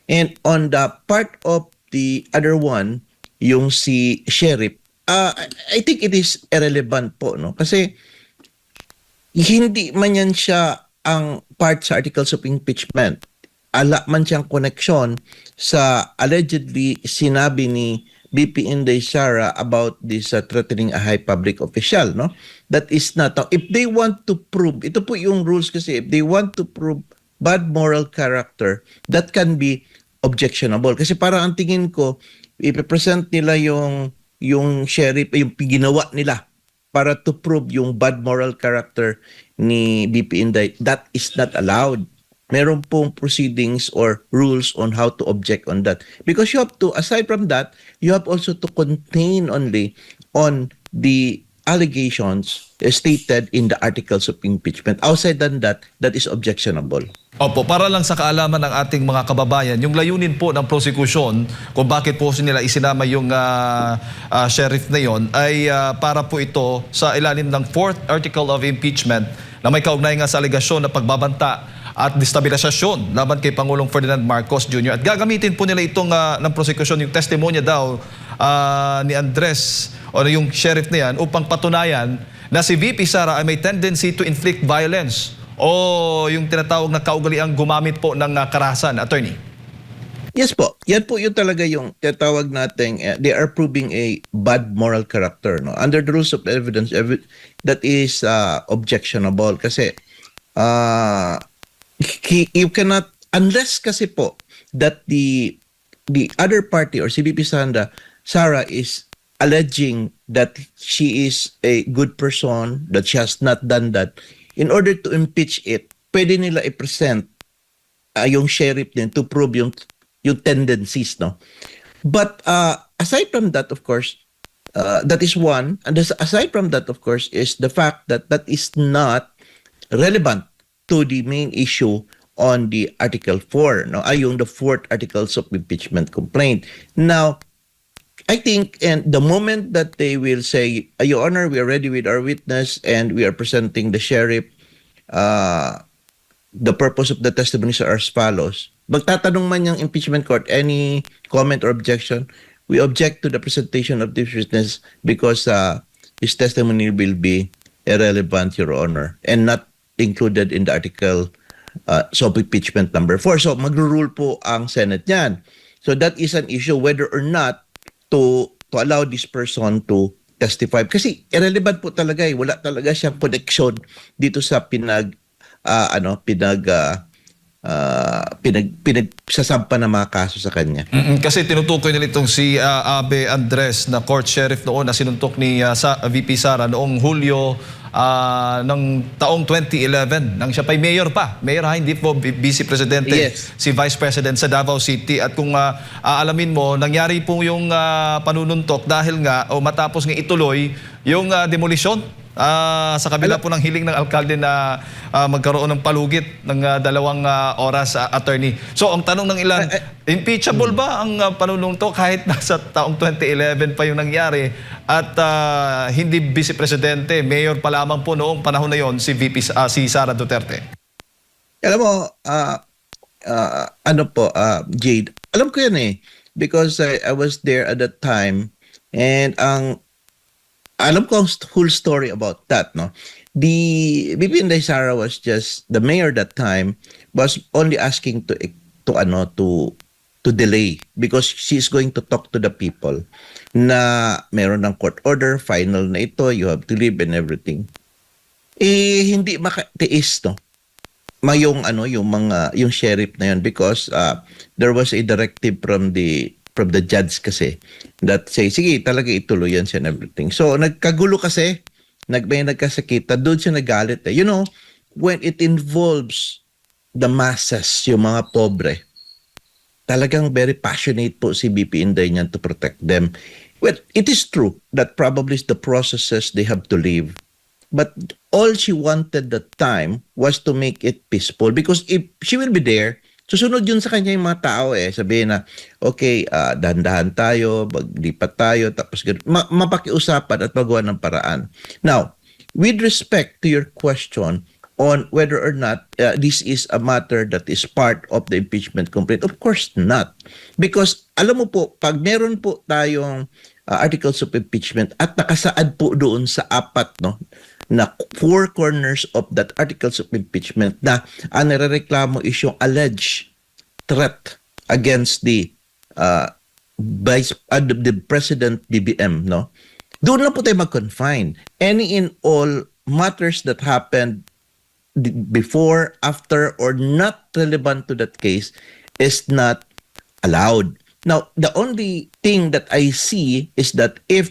And on the part of the other one, yung si sheriff, I think it is irrelevant po, no? Kasi hindi man yan siya ang part sa articles of impeachment. Ala man siyang koneksyon sa allegedly sinabi ni BP Inday Sara about this threatening a high public official, no? That is not. If they want to prove, ito po yung rules kasi, if they want to prove bad moral character, that can be objectionable. Kasi parang ang tingin ko, ipipresent nila yung sheriff, yung ginawa nila para to prove yung bad moral character ni BP Inday, that is not allowed. Meron pong proceedings or rules on how to object on that. Because you have to, aside from that, you have also to contain only on the allegations stated in the articles of impeachment. Outside than that, that is objectionable. Opo, para lang sa kaalaman ng ating mga kababayan, yung layunin po ng prosecution kung bakit po nila isinama yung sheriff na yon ay para po ito sa ilalim ng 4th article of impeachment na may kaugnay nga sa alegasyon na pagbabanta at destabilisasyon laban kay Pangulong Ferdinand Marcos Jr. At gagamitin po nila itong ng prosecution, yung testimonya daw ni Andres o yung sheriff na yan upang patunayan na si VP Sara ay may tendency to inflict violence o yung tinatawag na kaugaliang gumamit po ng karahasan, attorney. Yes po. Yan po yung talaga yung tinatawag natin, they are proving a bad moral character. No? Under the rules of evidence, that is objectionable kasi you cannot, unless kasi po that the other party or si VP Sara is alleging that she is a good person, that she has not done that, in order to impeach it, pwede nila i-present yung sheriff din to prove yung tendencies, no? But aside from that, of course, that is one. And aside from that, of course, is the fact that that is not relevant to the main issue on the Article 4, no? Ay yung the 4th Articles of Impeachment complaint. Now, I think, and the moment that they will say, Your Honor, we are ready with our witness and we are presenting the sheriff, the purpose of the testimonies are as follows. Magtatanong man yung impeachment court, any comment or objection, we object to the presentation of this witness because his testimony will be irrelevant, Your Honor, and not included in the article of impeachment number 4. So magro-rule po ang Senate niyan. So that is an issue whether or not to allow this person to testify. Kasi irrelevant po talaga eh. Wala talaga siyang connection dito sa pinagsasampa ng mga kaso sa kanya. Kasi tinutukoy nila itong si Abe Andres na court sheriff noon na sinuntok ni VP Sara noong Hulyo ng taong 2011 nang siya pa'y mayor pa. Mayor hindi po vice presidente, yes. Si vice president sa Davao City. At kung aalamin mo, nangyari po yung panununtok dahil nga o matapos nga ituloy yung demolisyon sa kabila po ng hiling ng alkalde na magkaroon ng palugit ng 2 oras, attorney. So ang tanong ng ilan, impeachable ba ang panununtok kahit nasa taong 2011 pa yung nangyari at hindi vice presidente, mayor pa lamang po noong panahon na yon si si Sara Duterte? Alam mo, Jade, alam ko yan eh because I was there at that time and alam ko ang whole story about that, no? The BP Inday Sara was just the mayor that time was only asking to delay because she's going to talk to the people na meron ng court order, final na ito, you have to leave and everything. Hindi makatiis, no? Yung sheriff na yun because there was a directive from the judge kasi that say, sige, talaga ituloy yan siya and everything. So, nagkagulo kasi, may nagkasakita, doon siya nagalit. You know, when it involves the masses, yung mga pobre, talagang very passionate po si BP Inday niyan to protect them. Well, it is true that probably the processes they have to live. But all she wanted that time was to make it peaceful because if she will be there, susunod yun sa kanya yung mga tao eh. Sabihin na, okay, dahan-dahan tayo, maglipat tayo, tapos mapakiusapan at magawa ng paraan. Now, with respect to your question on whether or not this is a matter that is part of the impeachment complaint. Of course not. Because alam mo po, pag meron po tayong articles of impeachment at nakasaad po doon sa apat, no, na four corners of that articles of impeachment na ang nirereklamo is yung alleged threat against the the President BBM, no? Doon lang po tayo mag-confine. Any in all matters that happened before, after, or not relevant to that case is not allowed. Now, the only thing that I see is that if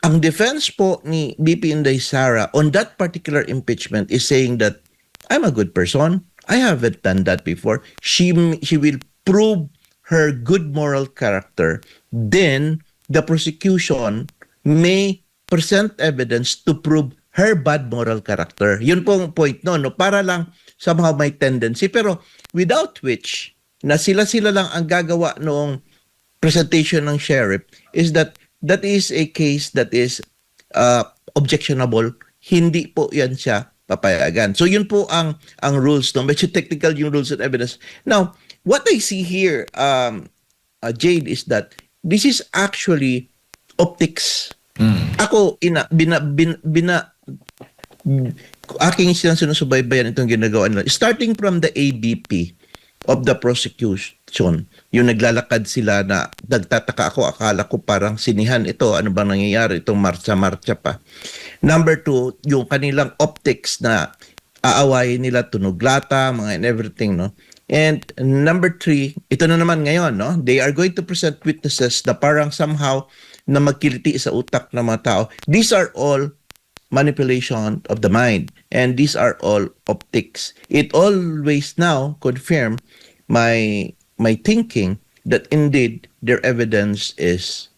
ang defense po ni BP Inday Sara on that particular impeachment is saying that I'm a good person, I haven't done that before, she will prove her good moral character, then the prosecution may present evidence to prove her bad moral character. Yun pong point no, para lang somehow may tendency. Pero without which, na sila-sila lang ang gagawa noong presentation ng sheriff, is that is a case that is objectionable. Hindi po yan siya papayagan. So yun po ang rules, no? Medyo technical yung rules and evidence. Now, what I see here, Jade, is that this is actually optics. Ako, aking sinusubaybayan itong ginagawa nila. Starting from the ABP of the prosecution, yung naglalakad sila na nagtataka ako, akala ko parang sinihan ito, ano bang nangyayari, itong marcha-marcha pa. Number 2, yung kanilang optics na aawayin nila, tunuglata, mga and everything, no? And number 3, ito na naman ngayon, no? They are going to present witnesses na parang somehow na magkiliti sa utak ng mga tao. These are all manipulation of the mind, and these are all optics. It always now confirm my thinking that indeed their evidence is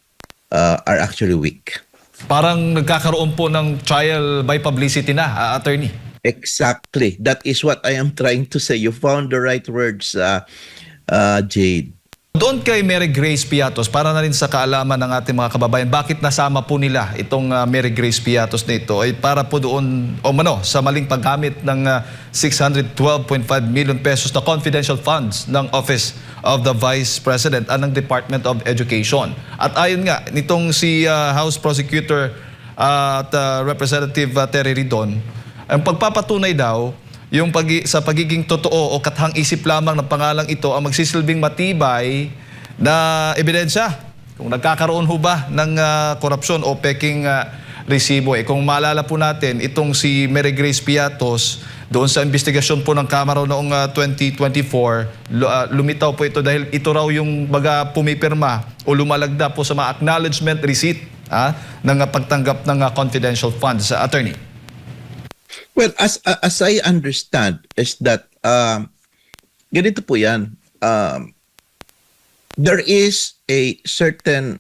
are actually weak. Parang nagkakaroon po ng trial by publicity na, attorney. Exactly. That is what I am trying to say. You found the right words, Jade. Doon kay Mary Grace Piatos, para na rin sa kaalaman ng ating mga kababayan, bakit nasama po nila itong Mary Grace Piatos na ito ay para po doon sa maling paggamit ng 612.5 million pesos na confidential funds ng Office of the Vice President at ng Department of Education. At ayon nga, nitong si House Prosecutor at Representative Terry Ridon, ang pagpapatunay daw yung sa pagiging totoo o kathang isip lamang ng pangalang ito ang magsisilbing matibay na ebidensya kung nagkakaroon ho ba ng korupsyon o peking resibo. Kung maalala po natin, itong si Mary Grace Piatos, doon sa investigasyon po ng Kamara noong 2024, lumitaw po ito dahil ito raw yung baga pumipirma o lumalagda po sa mga acknowledgement receipt ng pagtanggap ng confidential funds. Attorney. Well, as I understand is that ganito po yan. There is a certain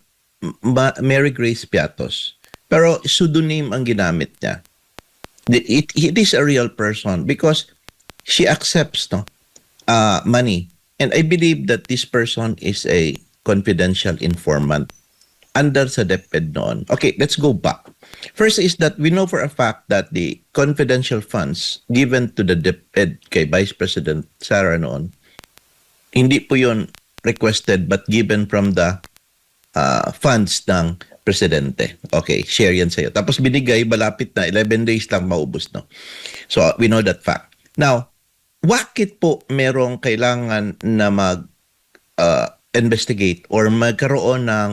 Mary Grace Piatos, pero pseudonym ang ginamit niya. It is a real person because she accepts money, and I believe that this person is a confidential informant under sa DepEd noon. Okay, let's go back. First is that we know for a fact that the confidential funds given to the DepEd kay Vice President Sara noon, hindi po yun requested but given from the funds ng Presidente. Okay, share yan sa'yo. Tapos binigay, malapit na, 11 days lang maubos, no? So, we know that fact. Now, bakit po merong kailangan na investigate or magkaroon ng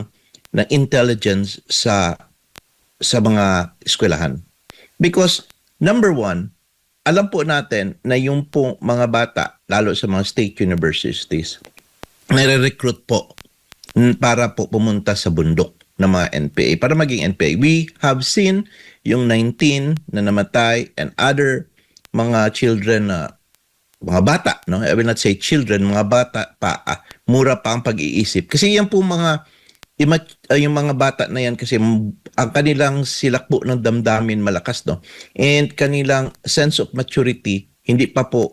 intelligence sa mga eskwelahan? Because number 1, alam po natin na yung po mga bata, lalo sa mga state universities, nare-recruit po para po pumunta sa bundok ng mga NPA, para maging NPA. We have seen yung 19 na namatay and other mga children na mga bata, no? I will not say children, mga bata pa, mura pa ang pag-iisip. Kasi yan po yung mga bata na yan kasi ang kanilang silakbo ng damdamin malakas, no? And kanilang sense of maturity hindi pa po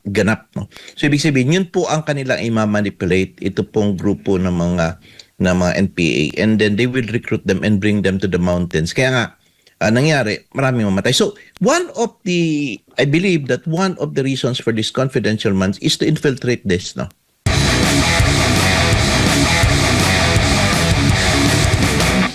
ganap, no? So ibig sabihin, yun po ang kanilang i-manipulate, ito pong grupo ng mga NPA, and then they will recruit them and bring them to the mountains. Kaya nga nangyari, maraming mamatay. So, I believe that one of the reasons for this confidential months is to infiltrate this, no?